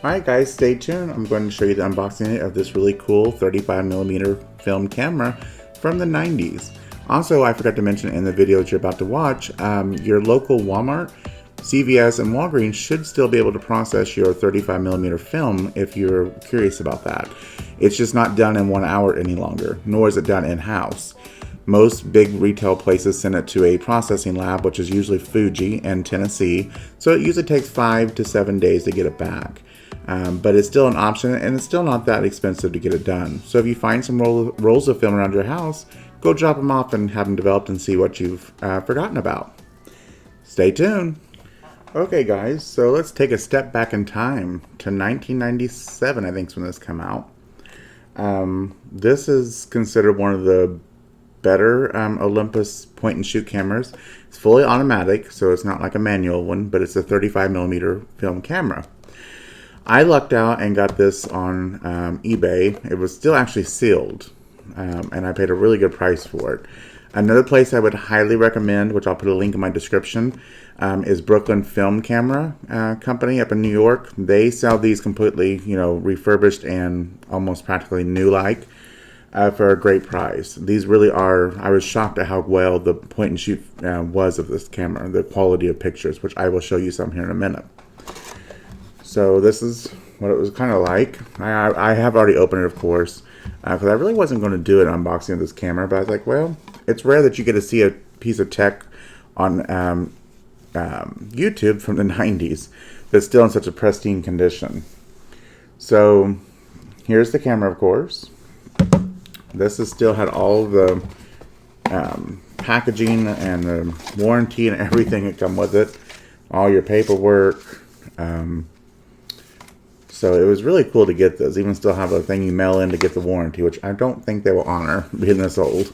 Alright guys, stay tuned. I'm going to show you the unboxing of this really cool 35mm film camera from the 90s. Also, I forgot to mention in the video that you're about to watch, your local Walmart, CVS, and Walgreens should still be able to process your 35mm film if you're curious about that. It's just not done in 1 hour any longer, nor is it done in-house. Most big retail places send it to a processing lab, which is usually Fuji in Tennessee, so it usually takes 5 to 7 days to get it back. But it's still an option, and it's still not that expensive to get it done. So if you find some rolls of film around your house, go drop them off and have them developed and see what you've forgotten about. Stay tuned. Okay guys, so let's take a step back in time to 1997, I think is when this came out. This is considered one of the better Olympus point and shoot cameras. It's fully automatic, so it's not like a manual one, but it's a 35mm film camera. I lucked out and got this on eBay. It was still actually sealed, and I paid a really good price for it. Another place I would highly recommend, which I'll put a link in my description, is Brooklyn Film Camera Company up in New York. They sell these completely, refurbished and almost practically new-like for a great price. These really are, I was shocked at how well the point and shoot was of this camera, the quality of pictures, which I will show you some here in a minute. So this is what it was kind of like. I have already opened it, of course, because I really wasn't going to do an unboxing of this camera, but I was like, well, it's rare that you get to see a piece of tech on YouTube from the 90s that's still in such a pristine condition. So here's the camera, of course. This has still had all the packaging and the warranty and everything that come with it, all your paperwork. So it was really cool to get this. Even still have a thing you mail in to get the warranty, which I don't think they will honor being this old.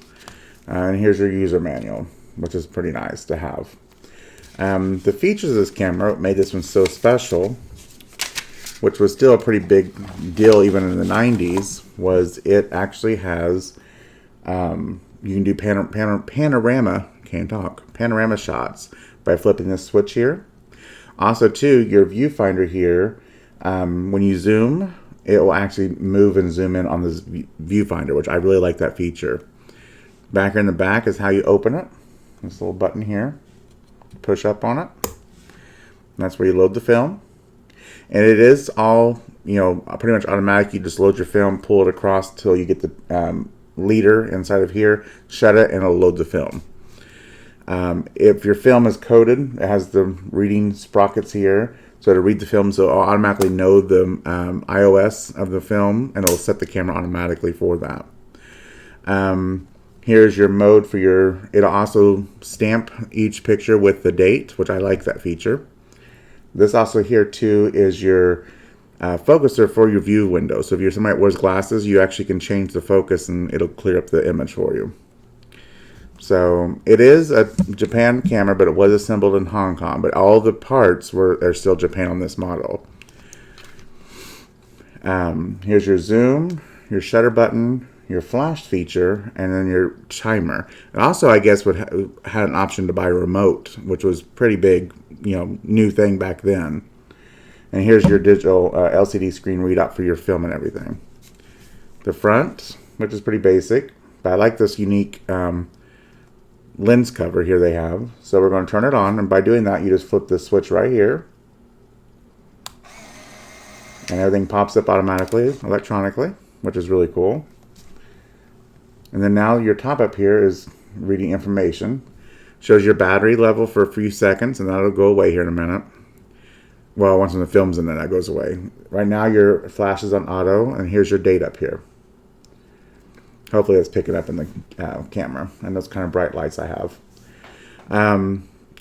And here's your user manual, which is pretty nice to have. The features of this camera made this one so special, which was still a pretty big deal even in the 90s, was it actually has, you can do panorama shots by flipping this switch here. Also too, your viewfinder here, when you zoom, it will actually move and zoom in on this viewfinder, which I really like that feature. Back here in the back is how you open it. This little button here. Push up on it. That's where you load the film. And it is all, pretty much automatic. You just load your film, pull it across till you get the leader inside of here, shut it, and it'll load the film. If your film is coded, it has the reading sprockets here. So to read the film, so it'll automatically know the iOS of the film, and it'll set the camera automatically for that. Here's your mode for it'll also stamp each picture with the date, which I like that feature. This also here too is your focuser for your view window. So if you're somebody that wears glasses, you actually can change the focus and it'll clear up the image for you. So it is a Japan camera, but it was assembled in Hong Kong. But all the parts are still Japan on this model. Here's your zoom, your shutter button, your flash feature, and then your timer. And also, I guess, had an option to buy a remote, which was pretty big, new thing back then. And here's your digital LCD screen readout for your film and everything. The front, which is pretty basic, but I like this unique lens cover here they have. So we're going to turn it on, and by doing that, you just flip this switch right here, and everything pops up automatically, electronically, which is really cool. And then now your top up here is reading information. Shows your battery level for a few seconds, and that'll go away here in a minute. Well, once the film's in there, that goes away. Right now your flash is on auto, and here's your date up here. Hopefully that's picking up in the camera, and those kind of bright lights I have.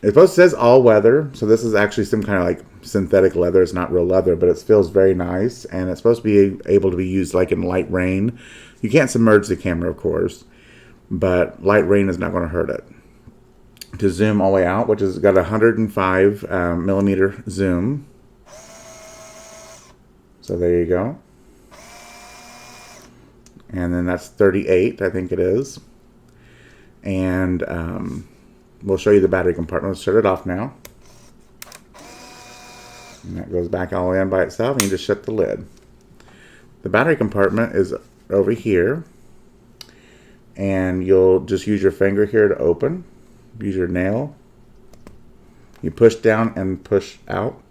It both says all weather, so this is actually some kind of like synthetic leather. It's not real leather, but it feels very nice, and it's supposed to be able to be used like in light rain. You can't submerge the camera, of course, but light rain is not going to hurt it. To zoom all the way out, which has got a 105 millimeter zoom. So there you go. And then that's 38, I think it is. And we'll show you the battery compartment. Let's shut it off now. And that goes back all the way in by itself, and you just shut the lid. The battery compartment is over here, and you'll just use your finger here to open. Use your nail. You push down and push out.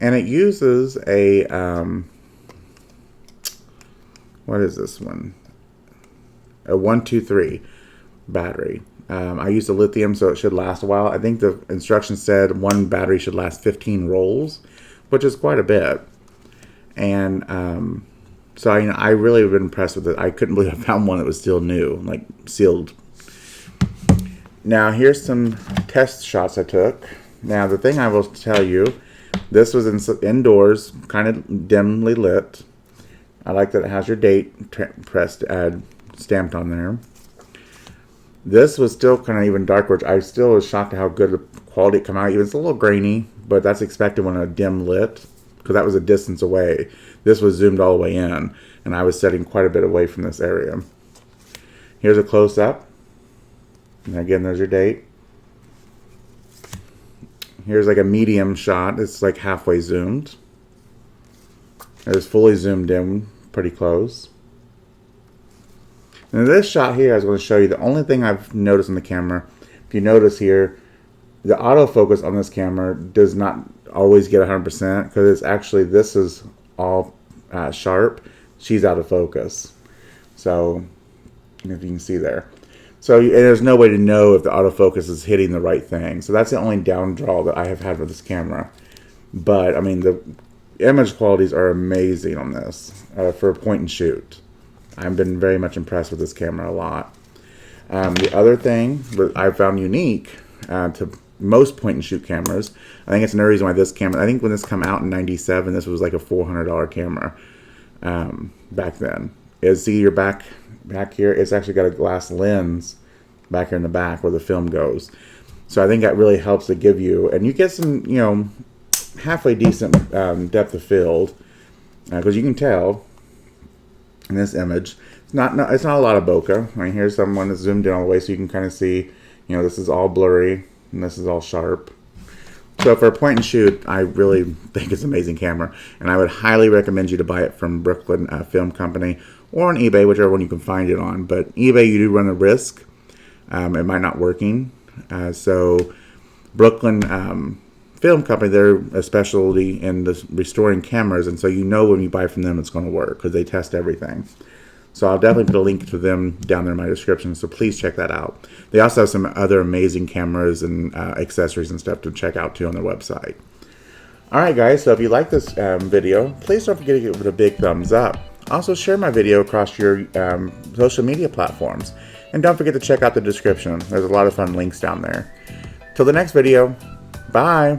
And it uses a, what is this one? A 123 battery. I used a lithium, so it should last a while. I think the instructions said one battery should last 15 rolls, which is quite a bit. And so I really have been impressed with it. I couldn't believe I found one that was still new, like sealed. Now here's some test shots I took. Now the thing I will tell you, this was indoors, kind of dimly lit. I like that it has your date stamped on there. This was still kind of even darker, which I still was shocked at how good the quality it came out. It's a little grainy, but that's expected when a dim lit, because that was a distance away. This was zoomed all the way in, and I was setting quite a bit away from this area. Here's a close-up. And again, there's your date. Here's like a medium shot. It's like halfway zoomed. It's fully zoomed in, pretty close. And this shot here, I was going to show you, the only thing I've noticed on the camera, if you notice here, the autofocus on this camera does not always get 100%, because it's actually, this is all sharp. She's out of focus. So, if you can see there. So, and there's no way to know if the autofocus is hitting the right thing. So that's the only down draw that I have had with this camera. But, I mean, the image qualities are amazing on this for a point and shoot. I've been very much impressed with this camera a lot. The other thing that I found unique to most point and shoot cameras, I think it's another reason why this camera, I think when this came out in '97, this was like a $400 camera back then, is see your back here, it's actually got a glass lens back here in the back where the film goes. So I think that really helps to give you, and you get some, you know, halfway decent depth of field, because you can tell in this image, it's not a lot of bokeh. Right, here's someone that's zoomed in all the way, so you can kind of see, you know, this is all blurry and this is all sharp. So for a point and shoot, I really think it's an amazing camera, and I would highly recommend you to buy it from Brooklyn Film Company or on eBay, whichever one you can find it on. But eBay, you do run a risk; it might not working. So Brooklyn Film Company, they're a specialty in restoring cameras, and so you know when you buy from them it's going to work because they test everything. So I'll definitely put a link to them down there in my description, so please check that out. They also have some other amazing cameras and accessories and stuff to check out too on their website. Alright guys, so if you like this video, please don't forget to give it a big thumbs up. Also share my video across your social media platforms. And don't forget to check out the description. There's a lot of fun links down there. Till the next video, bye!